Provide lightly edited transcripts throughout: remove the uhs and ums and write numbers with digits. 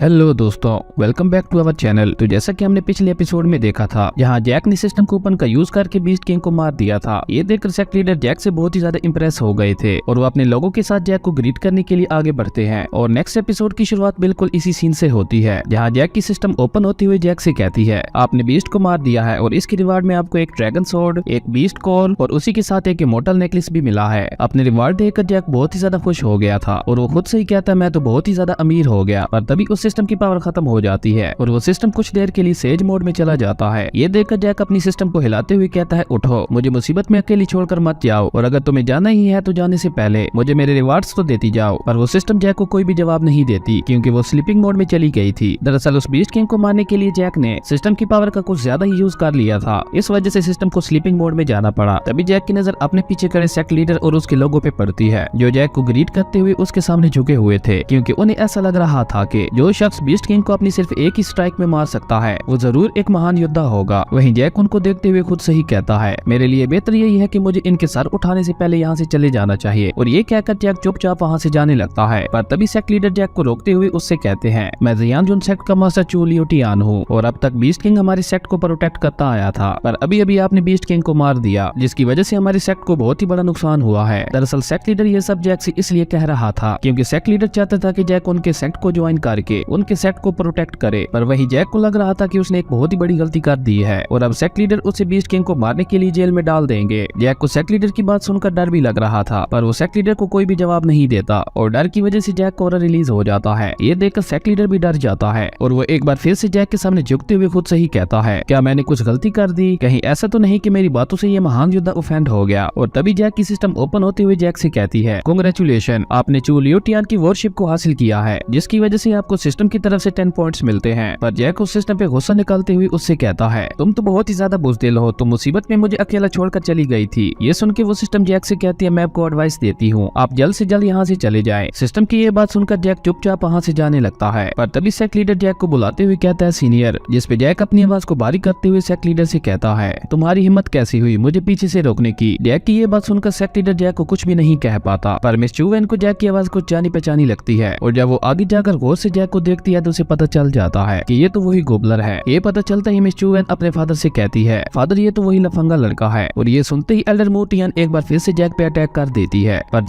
Hello दोस्तों, welcome back to our channel. तो जैसा कि हमने पिछले एपिसोड में देखा था, जहां जैक ने सिस्टम कूपन का यूज करके बीस्ट किंग को मार दिया था। ये देखकर सेक्ट लीडर जैक से बहुत ही ज्यादा इंप्रेस हो गए थे और वो अपने लोगों के साथ जैक को ग्रीट करने के लिए आगे बढ़ते हैं। और नेक्स्ट एपिसोड की शुरुआत बिल्कुल इसी सीन से होती है, जहाँ जैक की सिस्टम ओपन होती हुई जैक से कहती है, आपने बीस्ट को मार दिया है और इसके रिवार्ड में आपको एक ड्रैगन सोर्ड, एक बीस्ट कॉल और उसी के साथ एक इमोर्टल नेकलेस भी मिला है। अपने रिवार्ड देखकर जैक बहुत ही ज्यादा खुश हो गया था और वो खुद से ही कहता है, मैं तो बहुत ही ज्यादा अमीर हो गया। पर तभी उस सिस्टम की पावर खत्म हो जाती है और वो सिस्टम कुछ देर के लिए सेज मोड में चला जाता है। ये देखकर जैक अपनी सिस्टम को हिलाते हुए कहता है, उठो, मुझे मुसीबत में अकेली छोड़कर मत जाओ और अगर तुम्हें जाना ही है तो जाने से पहले मुझे मेरे रिवार्ड्स तो देती जाओ। पर वो सिस्टम जैक को कोई भी जवाब नहीं देती क्योंकि वो स्लीपिंग मोड में चली गई थी। दरअसल उस बीस्ट किंग को मारने के लिए जैक ने सिस्टम की पावर का कुछ ज्यादा ही यूज कर लिया था। इस वजह से सिस्टम को स्लीपिंग मोड में जाना पड़ा। तभी जैक की नजर अपने पीछे खड़े सेक्ट लीडर और उसके लोगों पे पड़ती है, जो जैक को ग्रीट करते हुए उसके सामने झुके हुए थे, क्योंकि उन्हें ऐसा लग रहा था कि जो शख्स बीस्ट किंग को अपनी सिर्फ एक ही स्ट्राइक में मार सकता है वो जरूर एक महान योद्धा होगा। वहीं जैक उनको देखते हुए खुद से ही कहता है, मेरे लिए बेहतर यही है कि मुझे इनके सर उठाने से पहले यहाँ से चले जाना चाहिए। और ये कहकर जैक चुपचाप वहाँ से जाने लगता है। पर तभी सेक्ट लीडर जैक को रोकते हुए उससे कहते हैं, मैं जियान सेक्ट का मास्टर चू लियो टियान हूँ और अब तक बीस्ट किंग हमारी सेक्ट को प्रोटेक्ट करता आया था, पर अभी अभी आपने बीस्ट किंग को मार दिया, जिसकी वजह से हमारी सेक्ट को बहुत ही बड़ा नुकसान हुआ है। दरअसल सेक्ट लीडर ये सब जैक से इसलिए कह रहा था क्योंकि सेक्ट लीडर चाहता था कि जैक उनके सेक्ट को ज्वाइन करके उनके सेक्ट को प्रोटेक्ट करे। पर वही जैक को लग रहा था कि उसने एक बहुत ही बड़ी गलती कर दी है और अब सेक्ट लीडर उसे बीस्ट किंग को मारने के लिए जेल में डाल देंगे। जैक को सेक्ट लीडर की बात सुनकर डर भी लग रहा था, पर वो सेक्ट लीडर को कोई भी जवाब नहीं देता और डर की वजह से जैक कोरा रिलीज हो जाता है। ये देखकर सेक्ट लीडर भी डर जाता है और वो एक बार फिर से जैक के सामने झुकते हुए खुद से ही कहता है, क्या मैंने कुछ गलती कर दी? कहीं ऐसा तो नहीं कि मेरी बातों से ये महान योद्धा ऑफेंड हो गया? और तभी जैक की सिस्टम ओपन होते हुए जैक से कहती है, कांग्रेचुलेशन, आपने चू लियो टियान की वॉरशिप को हासिल किया है, जिसकी वजह से आपको सिस्टम की तरफ से 10 पॉइंट्स मिलते हैं। पर जैक उस सिस्टम पे गुस्सा निकालते हुए उससे कहता है, तुम तो बहुत ही ज्यादा बुज़दिल हो, तुम मुसीबत में मुझे अकेला छोड़कर चली गई थी। ये सुन के वो सिस्टम जैक से कहती है, मैं आपको एडवाइस देती हूँ, आप जल्द से जल्द यहाँ से चले जाएं। सिस्टम की ये बात सुनकर जैक चुपचाप वहाँ से जाने लगता है। पर तभी सेक्ट लीडर जैक को बुलाते हुए कहता है, सीनियर, जिस पे जैक अपनी आवाज को भारी करते हुए सेक्ट लीडर से कहता है, तुम्हारी हिम्मत कैसी हुई मुझे पीछे से रोकने की? जैक की ये बात सुनकर सेक्ट लीडर जैक को कुछ भी नहीं कह पाता, पर मिस चू वेन को जैक की आवाज कुछ जानी पहचानी लगती है और जब वो आगे जाकर गौर से जैक को देखती है तो उसे पता चल जाता है कि ये तो वही गोबलर है। ये पता चलता ही मिस चू वेन अपने फादर से कहती है, फादर ये तो वही लफंगा लड़का है। और ये सुनते ही एल्डर मू टियान एक बार फिर से जैक पे अटैक कर देती है, पर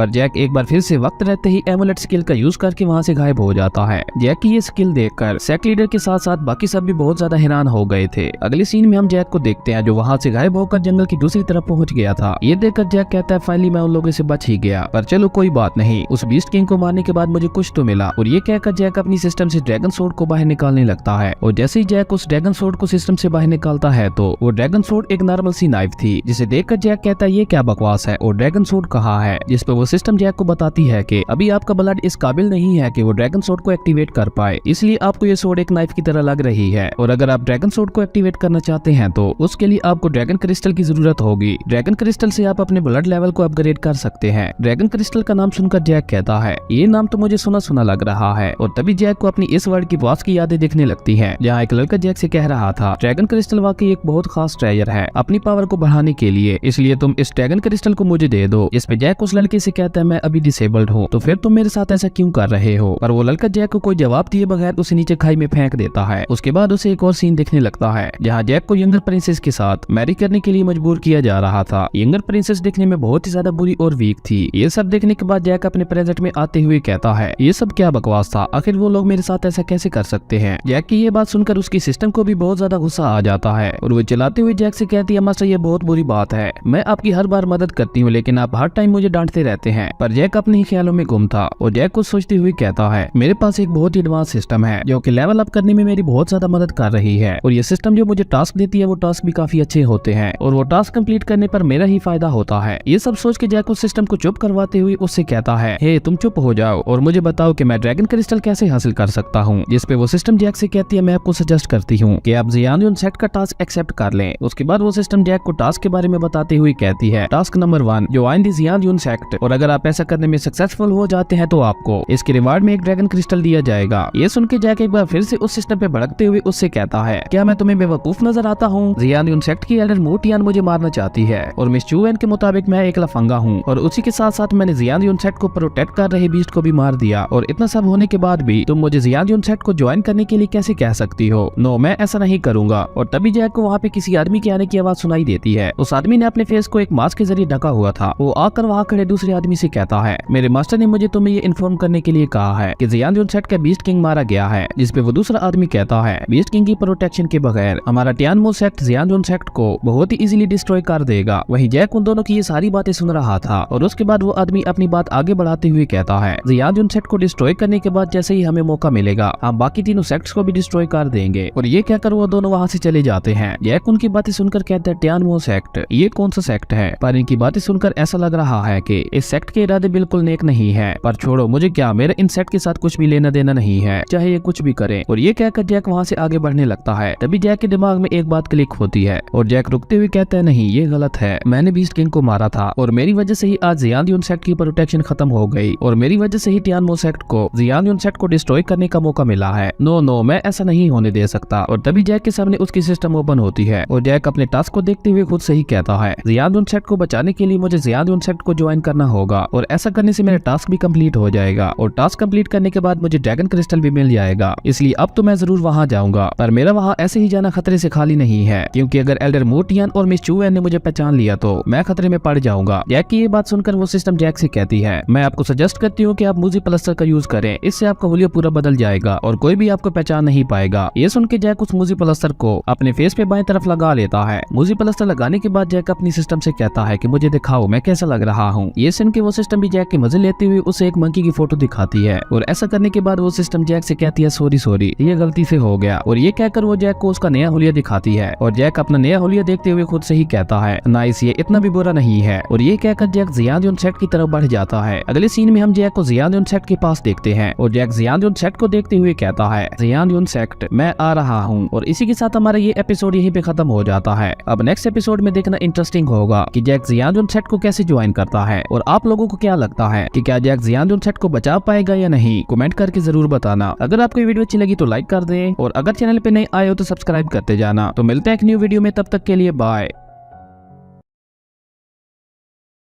जैक एक बार फिर से वक्त रहते ही एमुलेट स्किल का यूज करके वहाँ से गायब हो जाता है। जैक की ये स्किल देखकर सेक्ट लीडर के साथ साथ बाकी सब भी बहुत ज्यादा हैरान हो गए थे। अगले सीन में हम जैक को देखते हैं जो वहाँ से गायब होकर जंगल की दूसरी तरफ पहुंच गया था। ये देखकर जैक कहता है, फाइनली मैं उन लोगों से बच ही गया, पर चलो कोई बात नहीं, उस बीस्ट किंग को मारने के बाद मुझे कुछ तो मिला। और ये कहकर जैक अपनी सिस्टम से ड्रैगन सोर्ड को बाहर निकालने लगता है और जैसे ही जैक उस ड्रैगन सोर्ड को सिस्टम से बाहर निकालता है तो वो ड्रैगन सोर्ड एक नॉर्मल सी नाइफ थी, जिसे देखकर जैक कहता है, ये क्या बकवास है और ड्रैगन सोर्ड कहाँ है? जिस पर वो सिस्टम जैक को बताती है कि अभी आपका ब्लड इस काबिल नहीं है कि वो ड्रैगन सोर्ड को एक्टिवेट कर पाए, इसलिए आपको ये सोर्ड एक नाइफ की तरह लग रही है और अगर आप ड्रैगन सोर्ड को एक्टिवेट करना चाहते हैं तो उसके लिए आपको ड्रैगन क्रिस्टल की जरूरत होगी। ड्रैगन क्रिस्टल से आप अपने ब्लड लेवल को अपग्रेड कर सकते हैं। ड्रैगन क्रिस्टल का नाम सुनकर जैक कहता है, ये नाम तो मुझे सुना सुना लग रहा है। और तभी जैक को अपनी इस वर्ल्ड की वास की यादें दिखने लगती है, जहाँ एक लड़का जैक से कह रहा था, ड्रैगन क्रिस्टल वाकई एक बहुत खास ट्रेजर है अपनी पावर को बढ़ाने के लिए, इसलिए तुम इस ड्रैगन क्रिस्टल को मुझे दे दो। इस पे जैक उस लड़के से कहता है, मैं अभी डिसेबल्ड हूँ, तो फिर तुम मेरे साथ ऐसा क्यों कर रहे हो? पर वो लड़का जैक को कोई जवाब दिए बगैर उसे नीचे खाई में फेंक देता है। उसके बाद उसे एक और सीन दिखने लगता है जहाँ जैक को यंगर प्रिंसेस के साथ मैरी करने के लिए मजबूर किया जा रहा था। यंगर प्रिंसेस दिखने में बहुत ही ज्यादा बुरी और वीक थी। ये सब देखने के बाद जैक अपने प्रेजेंट में आते हुए कहता है, ये सब क्या बकवास था, आखिर वो लोग मेरे साथ ऐसा कैसे कर सकते हैं? जैक की ये बात सुनकर उसकी सिस्टम को भी बहुत ज्यादा गुस्सा आ जाता है और वो चलाते हुए जैक से कहती है, मास्टर ये बहुत बुरी बात है, मैं आपकी हर बार मदद करती हूँ लेकिन आप हर टाइम मुझे डांटते रहते हैं। पर जैक अपने ही ख्यालों में गुम था और जैक को सोचते हुए कहता है, मेरे पास एक बहुत ही एडवांस सिस्टम है जो कि लेवल अप करने में मेरी बहुत ज्यादा मदद कर रही है और ये सिस्टम जो मुझे टास्क देती है वो टास्क भी काफी अच्छे होते हैं और वो टास्क कंप्लीट करने पर मेरा ही फायदा होता है। ये सब सोच के जैक उस सिस्टम को चुप करवाते हुए उससे कहता है, हे तुम चुप हो जाओ और मुझे बताओ कि मैं ड्रैगन क्रिस्टल कैसे हासिल कर सकता हूँ? जिस पे वो सिस्टम जैक से कहती है, मैं आपको सजेस्ट करती हूँ कि आप जियान सेक्ट का टास्क एक्सेप्ट कर लें। उसके बाद वो सिस्टम जैक को टास्क के बारे में बताते हुए कहती है, task number 1, join the Jian sect, और अगर आप ऐसा करने में सक्सेसफुल हो जाते हैं तो आपको इसके रिवार्ड में एक ड्रैगन क्रिस्टल दिया जाएगा। ये सुन के जैक एक बार फिर से उस सिस्टम पे भड़कते हुए उससे कहता है, क्या मैं तुम्हें बेवकूफ नजर आता हूँ? जियान सेक्ट की एल्डर मू टियान मुझे मारना चाहती है और मिस चू वेन के मुताबिक मैं एक लफंगा हूँ और उसी के साथ साथ मैंने जियान सेक्ट को प्रोटेक्ट कर रहे बीस्ट को भी मार दिया और इतना सब होने के बाद भी तुम मुझे जियान यून सेट को ज्वाइन करने के लिए कैसे कह सकती हो? नो, मैं ऐसा नहीं करूंगा। और तभी जैक को वहाँ पे किसी आदमी के आने की आवाज सुनाई देती है। उस आदमी ने अपने फेस को एक मास्क के जरिए ढका हुआ था। वो आकर वहाँ खड़े दूसरे आदमी से कहता है, मेरे मास्टर ने मुझे तुम्हें ये इन्फॉर्म करने के लिए कहा है कि जियान यून सेट का बीस्ट किंग मारा गया है। जिसपे वो दूसरा आदमी कहता है, बीस्ट किंग की प्रोटेक्शन के बगैर हमारा टियानमो सेक्ट जियान यून सेक्ट को बहुत ही इजीली डिस्ट्रॉय कर देगा। वहीं जैक उन दोनों की ये सारी बातें सुन रहा था और उसके बाद वो आदमी अपनी बात आगे बढ़ाते हुए कहता है, जियान यून सेक्ट को डिस्ट्रॉय करने के बाद जैसे ही हमें मौका मिलेगा हम बाकी तीनों सेक्ट्स को भी डिस्ट्रॉय कर देंगे। और ये कहकर वो दोनों वहाँ से चले जाते हैं। जैक उनकी बातें सुनकर कहता है, टियानमो सेक्ट, ये कौन सा सेक्ट है? पर इनकी बातें सुनकर ऐसा लग रहा है कि इस सेक्ट के इरादे बिल्कुल नेक नहीं है। पर छोड़ो, मुझे क्या, मेरे इन सेक्ट के साथ कुछ भी लेना देना नहीं है, चाहे ये कुछ भी करे। और ये कहकर जैक वहाँ से आगे बढ़ने लगता है। तभी जैक के दिमाग में एक बात क्लिक होती है और जैक रुकते हुए कहता है, नहीं ये गलत है, मैंने बीस्ट किंग को मारा था और मेरी वजह से ही आज जियान यून सेक्ट की प्रोटेक्शन खत्म हो गई और मेरी वजह से ही टियानमो सेक्ट को जियान यून सेक्ट को डिस्ट्रॉय करने का मौका मिला है। नो नो, मैं ऐसा नहीं होने दे सकता। और तभी जैक के सामने उसकी सिस्टम ओपन होती है और जैक अपने टास्क को देखते हुए खुद से ही कहता है, जियान यून सेक्ट को बचाने के लिए मुझे जियान यून सेक्ट को ज्वाइन करना होगा और ऐसा करने से मेरा टास्क भी कंप्लीट हो जाएगा और टास्क कंप्लीट करने के बाद मुझे ड्रैगन क्रिस्टल भी मिल जाएगा। इसलिए अब तो मैं जरूर वहाँ जाऊंगा। पर मेरा वहाँ ऐसे ही जाना खतरे से खाली नहीं है, क्योंकि अगर एल्डर मोटियन और मिस चूएन ने मुझे पहचान लिया तो मैं खतरे में पड़ जाऊंगा। जैक की ये बात सुनकर वो सिस्टम जैक से कहती है, मैं आपको सजेस्ट करती हूँ कि आप मूजी प्लस्टर का यूज करें, इससे आपका हुलिया पूरा बदल जाएगा और कोई भी आपको पहचान नहीं पाएगा। ये सुन के जैक उस मूजी प्लस्टर को अपने फेस पे बाएं तरफ लगा लेता है। मूजी प्लस्टर लगाने के बाद जैक अपनी सिस्टम से कहता है कि मुझे दिखाओ मैं कैसा लग रहा हूँ। ये सुन के वो सिस्टम भी जैक के मजे लेते हुए उसे एक मंकी की फोटो दिखाती है और ऐसा करने के बाद वो सिस्टम जैक से कहती है, सॉरी सॉरी, ये गलती से हो गया। और ये कहकर वो जैक को उसका नया हुलिया दिखाती है और जैक अपना नया हुलिया देखते हुए खुद से ही कहता है, नाइस, ये इतना भी बुरा नहीं है। और ये कहकर जैक जियान यून सेक्ट की तरफ बढ़ जाता है। अगले सीन में हम जैक को जियान यून सेक्ट के पास देखते हैं और जैक जियान यून सेक्ट को देखते हुए कहता है, जियान यून सेक्ट, मैं आ रहा हूँ। और इसी के साथ हमारा ये एपिसोड यहीं पे खत्म हो जाता है। अब नेक्स्ट एपिसोड में देखना इंटरेस्टिंग होगा कि जैक जियान यून सेक्ट को कैसे ज्वाइन करता है। और आप लोगों को क्या लगता है कि क्या जैक जियान यून सेक्ट को बचा पाएगा या नहीं? कमेंट करके जरूर बताना। अगर आपको ये वीडियो अच्छी लगी तो लाइक कर दें और अगर चैनल पे नए आए हो तो सब्सक्राइब करते जाना। तो मिलते हैं एक न्यू वीडियो में, तब तक के लिए बाय।